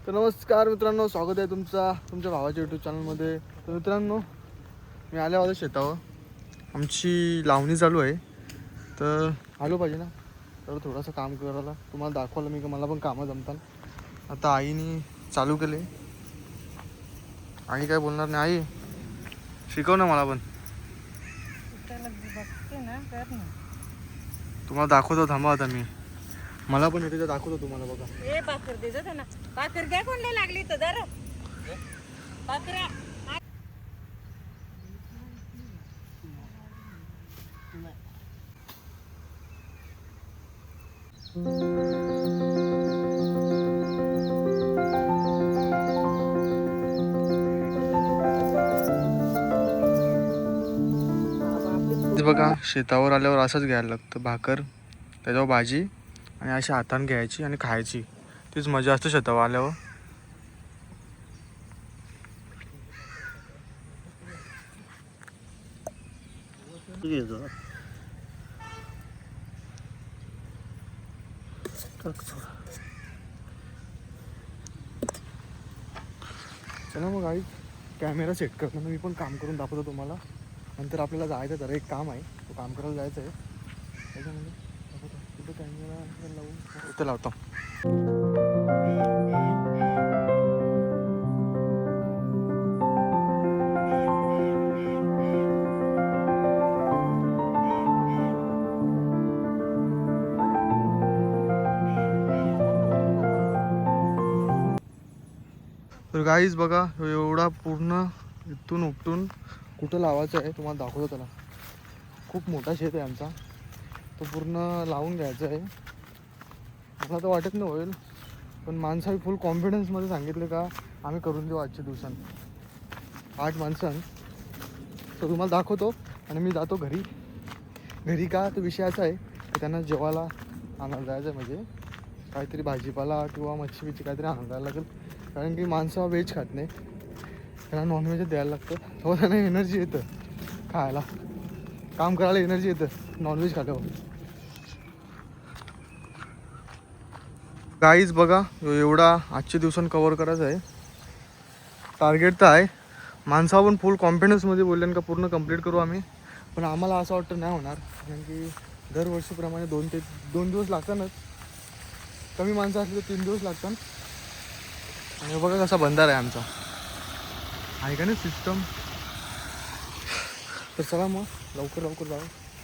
तर नमस्कार मित्रांनो, स्वागत आहे तुमच्या भावाच्या यूट्यूब चॅनलमध्ये. तर मित्रांनो, मी आल्या होत्या शेतावर. आमची लावणी चालू आहे, तर आलो पाहिजे ना, तर थोडंसं काम करायला तुम्हाला दाखवलं मी की मला पण कामं जमतात. आता आईने चालू केले. आई काय बोलणार नाही. आई शिकव ना मला पण. तुम्हाला दाखवतो, थांबा आता मी. मला पण येते दाखवतो तुम्हाला. बघा ए पाकर दे जा ना. पाकर घ्या कोणला लागली तर जरा पाकरा. बघा, शेतावर आल्यावर असंच घ्यायला लागतं. भाकर, त्याच्यावर भाजी आणि अशी हाताने घ्यायची आणि खायची. तीच मजा असते शेतावर आल्यावर. चला मग आई, कॅमेरा सेट करताना मी पण काम करून दाखवतो तुम्हाला. नंतर आपल्याला जायचं, जरा एक काम आहे, तो काम करायला जायचं आहे. त्याच्यामध्ये कुठं कॅमेरा लावून इथं लावतो. तर गाईज बघा, एवढा पूर्ण इथून उपटून कुठं लावायचं आहे तुम्हाला दाखवतो. त्याला खूप मोठा शेत आहे आमचा, तो पूर्ण लावून घ्यायचा आहे. मला तर वाटत नाही होईल, पण माणसाही फुल कॉन्फिडन्समध्ये सांगितले का आम्ही करून देऊ आजच्या दिवसांत 8 माणसां. तर तुम्हाला दाखवतो आणि मी जातो घरी. घरी का तो विषय असा आहे की त्यांना जेवायला आणायला जायचं आहे, म्हणजे काहीतरी भाजीपाला किंवा मच्छी बिच्छी काहीतरी आणायला जायला लागेल. कारण की माणसं व्हेज खात नाही, त्यांना नॉनव्हेजच द्यायला लागतं. तेव्हा त्यांना एनर्जी येतं खायला, काम करायला एनर्जी येतं नॉनव्हेज खाल्यावर. गाईज बघा, एवढा आजच्या दिवसांत कवर करायचं आहे. टार्गेट तर आहे, माणसा पण फुल कॉन्फिडन्समध्ये बोलल्यान का पूर्ण कंप्लीट करू आम्ही. पण आम्हाला असं वाटतं नाही होणार, कारण की दरवर्षीप्रमाणे 2 दिवस लागतातच. कमी माणसं असली तर 3 दिवस लागतात. आणि बघा कसा बंधार आहे आमचा, आहे का नाही सिस्टम. तर चला मग लवकर जाऊ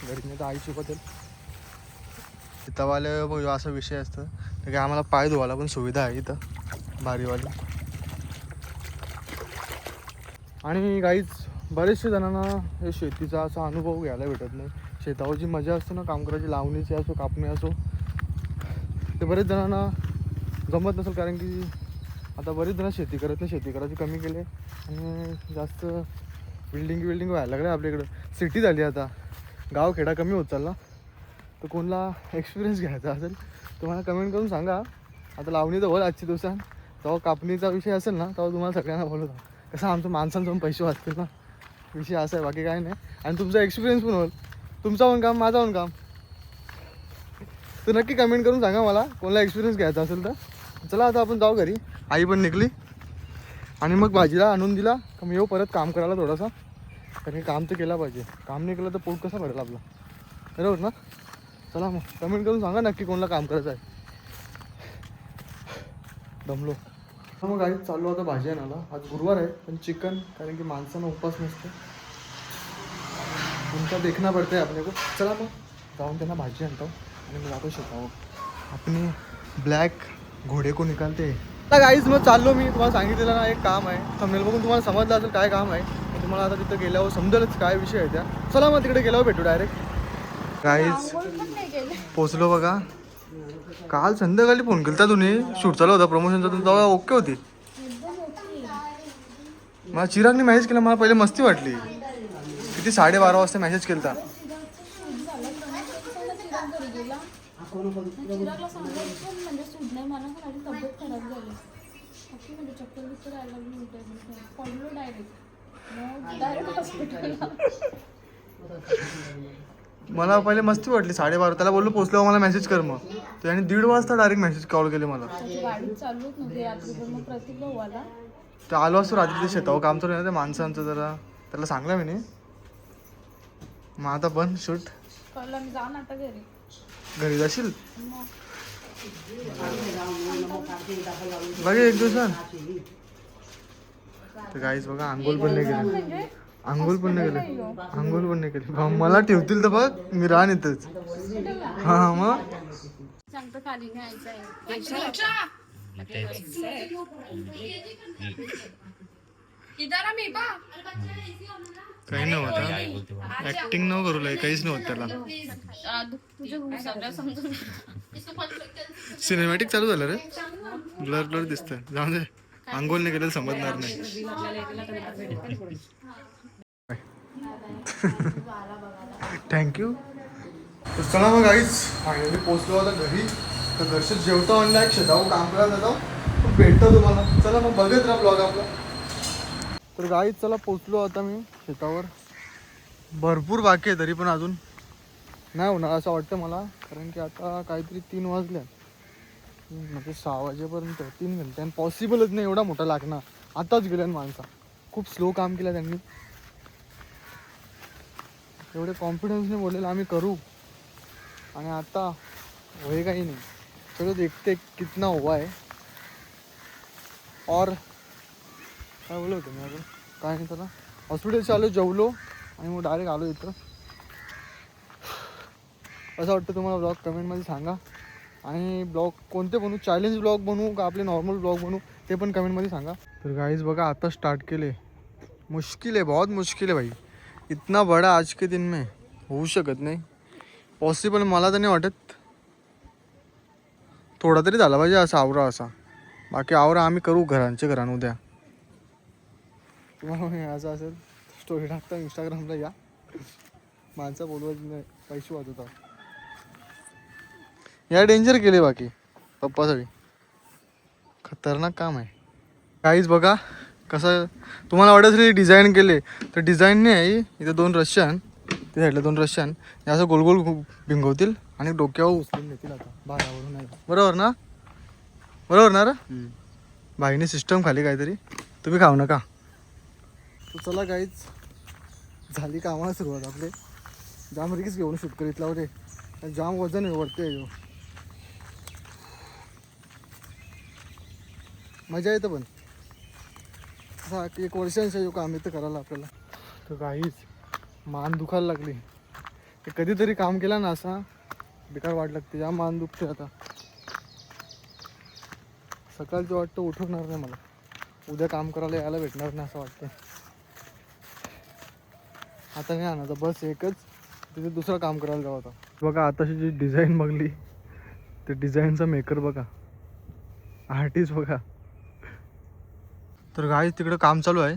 घरी, नाही तर आई शिकवतील. इथंवाले बघ असा विषय असतं, तर की आम्हाला पाय धुवायला पण सुविधा आहे इथं भारीवाली. आणि गाईच बरेचसे जणांना हे शेतीचा असा अनुभव घ्यायला भेटत नाही. शेतावर जी मजा असते ना काम करायची, लावणीची असो कापणी असो, ते बरेच जणांना जमत नसेल. कारण की आता बरेच जण शेती करत नाही, शेती करायची कमी केले आणि जास्त बिल्डिंग व्हायला लागले आपल्याकडं. सिटी झाली आता, गाव खेडा कमी होत चालला. तर कोणाला एक्सपिरियन्स घ्यायचा असेल तर मला कमेंट करून सांगा. आता लावणी तर होईल आजच्या दिवसात, तेव्हा कापणीचा विषय असेल ना, तेव्हा तुम्हाला सगळ्यांना बोलवतो. कसं आमचं माणसांचं पण पैसे वाचतील ना, विषय असा आहे, बाकी काय नाही. आणि तुमचा एक्सपिरियन्स पण होईल, तुमचा पण काम माझा पण काम. तर नक्की कमेंट करून सांगा मला कोणाला एक्सपिरियन्स घ्यायचा असेल तर. चला आता आपण जाऊ घरी. आई पण निघली आणि मग भाजीला आणून दिला का मी येऊ परत काम करायला थोडासा. कारण काम तर केलं पाहिजे, काम नाही केलं तर पोट कसं भरेल आपला, बरोबर ना. चला मग कमेंट करून सांगा नक्की कोणाला काम करायचं आहे. दमलो. मग आई चाललो आता भाजी आणायला. आज गुरुवार आहे पण चिकन, कारण की माणसांना उपवास नसते, उनका देखना पडते आपले को. चला मग जाऊन त्यांना भाजी आणतो आणि मी जातो शेतावर. आपले ब्लॅक घोडे को निकालते. आता गाईज मग चाललो मी. तुम्हाला सांगितलेलं ना एक काम आहे, थंबनेल बघून तुम्हाला समजलं असेल काय काम आहे. तुम्हाला आता तिथं गेल्यावर समजेलच काय विषय आहे त्या. चला मग तिकडे गेल्यावर भेटू डायरेक्ट. गाईज पोचलो बघा. काल संध्याकाळी फोन केला तुम्ही, शूट चालू होता प्रमोशनचा, तेव्हा ओके होती. मला चिरागने मेसेज केला, मला पहिले मस्ती वाटली. किती 12:30 वाजता मेसेज केला. मला पहिले मस्ती वाटली 12:30. त्याला बोललो पोचलो मला मेसेज कर मग. त्याने 1:30 वाजता डायरेक्ट मेसेज कॉल केले मला. गाडी चालूच नव्हती रात्रीभर, मग प्रतीक भाऊ आला. ते आलो असतो रात्री, ते शेतावर काम चालू आहे ना ते माणसांचं जरा, त्याला सांगला मी नाही. मग आता बंद शूट. कळलं मी जाऊन आता घरी. घरी जाशील मग बघा एक दिवसात. तर काहीच बघा आंघोळ पण नाही केली. म्हणजे आंघोळ पण नाही केली. आंघोळ पण नाही केली. मला ठेवतील तर बघ मी राहण येतच. हा मग सांगतो खाली न्यायचं आहे. काही नव्हतं. ऍक्टिंग न करू लय, काहीच नव्हतं त्याला. सिनेमॅटिक चालू झालं रे. ब्लर ब्लर दिसतंय. जाऊ दे, आंघोळ नाही केलं समजणार नाही. थँक्यू. तर चला मग गाईज फायनली पोचलो आता घरी. तर घरचे जेवतो ऑनलाईन, शेतावर काम करायला जातो. भेटतो तुम्हाला. चला मग बघत राहा ब्लॉग आपला. तर गाईज चला पोचलो आता मी शेतावर. भरपूर बाकी आहे तरी पण अजून नाही होणार असं वाटतं मला, कारण की आता काहीतरी 3 वाजले. म्हणजे 6 वाजेपर्यंत 3 घंटे आणि पॉसिबलच नाही एवढा मोठा लागणार. आताच गेल्या माणसा, खूप स्लो काम केलं त्यांनी. एवढे कॉन्फिडन्सने बोललेलं आम्ही करू, आणि आता होय काही नाही. चलो देखते कितना हुआ है. और काय बोलत होतं मी अजून, काय नाही त्याला. हॉस्पिटलच्या आलो, जेवलो आणि मग डायरेक्ट आलो इथं. असं वाटतं तुम्हाला ब्लॉग कमेंटमध्ये सांगा. आणि ब्लॉग कोणते बनवू, चॅलेंज ब्लॉग बनवू का आपले नॉर्मल ब्लॉग बनवू ते पण कमेंटमध्ये सांगा. तर गाईज बघा आता स्टार्ट केले. मुश्किल है, बहुत मुश्किल है भाई. इतना बड़ा आज के दिन में होऊ शकत नाही. पॉसिबल मला तर नाही वाटत. थोडा तरी झाला पाहिजे असा आवरा असा. बाकी आवरा आम्ही करू घरांचे घरान उद्या. तुम्हाला असं असेल स्टोरी टाकता इंस्टाग्रामला, या माणसं बोलवत नाही, पैसे वाजवतात. या डेंजर केले बाकी पप्पासाठी. खतरनाक काम आहे. काहीच बघा कसं तुम्हाला वाटत असेल डिझाईन केले, तर डिझाईन नाही आहे. इथे 2 रशियन, ते साईडला 2 रशियन हे असं गोल गोल भिंगवतील आणि डोक्यावर उचलून देतील आता भागावरून. नाही बरोबर ना, बरोबर ना रे. भाईने सिस्टम खाली काहीतरी, तुम्ही खाऊ नका. तर चला काहीच झाली कामाला सुरुवात. आपले जाम रिक्स घेऊन शूट करीतला होते. जाम वजन वरते जो मजा येतं, पण असा 1 वर्षांचा जो काम येतं करायला आपल्याला. तर काहीच मान दुखायला लागली. ते कधीतरी काम केलं ना असा बेकार वाट लागते. जाम मान दुखते आता. सकाळचं वाटतं उठवणार नाही मला, उद्या काम करायला यायला भेटणार नाही असं वाटतं. आता नाही आणायचं, बस एकच तिथे दुसरं काम करायला जावं होता. बघा आताशी जी डिझाईन बघली, ते डिझाईनचा मेकर बघा, आर्टिस्ट बघा. तर गाईज तिकडं काम चालू आहे.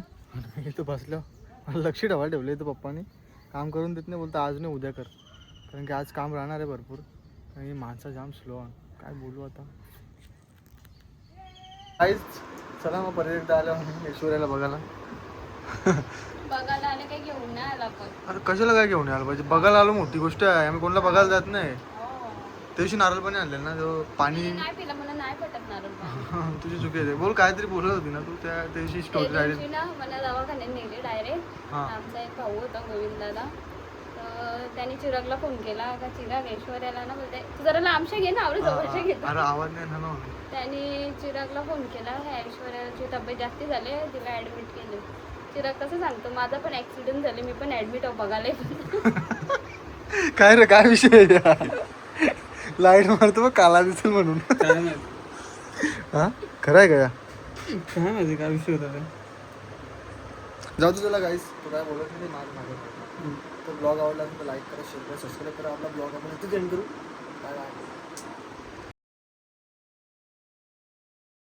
इथं बसलं मला लक्ष ठेवायला ठेवलं इथं पप्पानी. काम करून देत नाही, बोलतं आज नाही उद्या कर, कारण की आज काम राहणार आहे भरपूर. आणि माणसा जाम स्लो आहे, काय बोलू आता. काहीच चला मग परत एकदा आलो ऐश्वर्याला बघायला. बघायला आले काही घेऊन नाही आला पण. अरे कशाला काय घेऊन यायला पाहिजे, बघायला आलो मोठी गोष्ट आहे. आम्ही कोणाला बघायला जात नाही. त्या दिवशी नारळ पाणी आणले ना, जो पाणी नाही पिला, मला नाही पटत नारळ पाणी. तुझी चुकी आहे. बोल काहीतरी बोलत होती ना तू त्या दिवशी स्टोरी राहिली ना. मला दवाखान्यात नेले डायरेक्ट. आमचा एक भाऊ होता गोविंदाला, तर त्याने चिरागला फोन केला का चिराग ऐश्वर्याला ना बोलते तू जरा लांबशे घे ना, आवडे जवळचे घे. अरे आवाज नाही ना. त्याने चिरागला फोन केला, ऐश्वर्याची तब्येत जास्ती झाली, तिला ऍडमिट केले. चिराग कसं सांगतो माझा पण ऍक्सिडेंट झाले, मी पण ऍडमिट आहो बघायला. काय रे काय विषय लाईट मारतो बघ काला दिसेल म्हणून. हा खरं आहे का? काय माहिती काय विषय होता. जाऊ दे त्याला गाईस, तो काय बोलत नाही मागे. तो ब्लॉग आवडला तर लाईक करा, शेअर करा, सबस्क्राईब करा. आपला ब्लॉग आपण इथे एंड करू. Bye bye.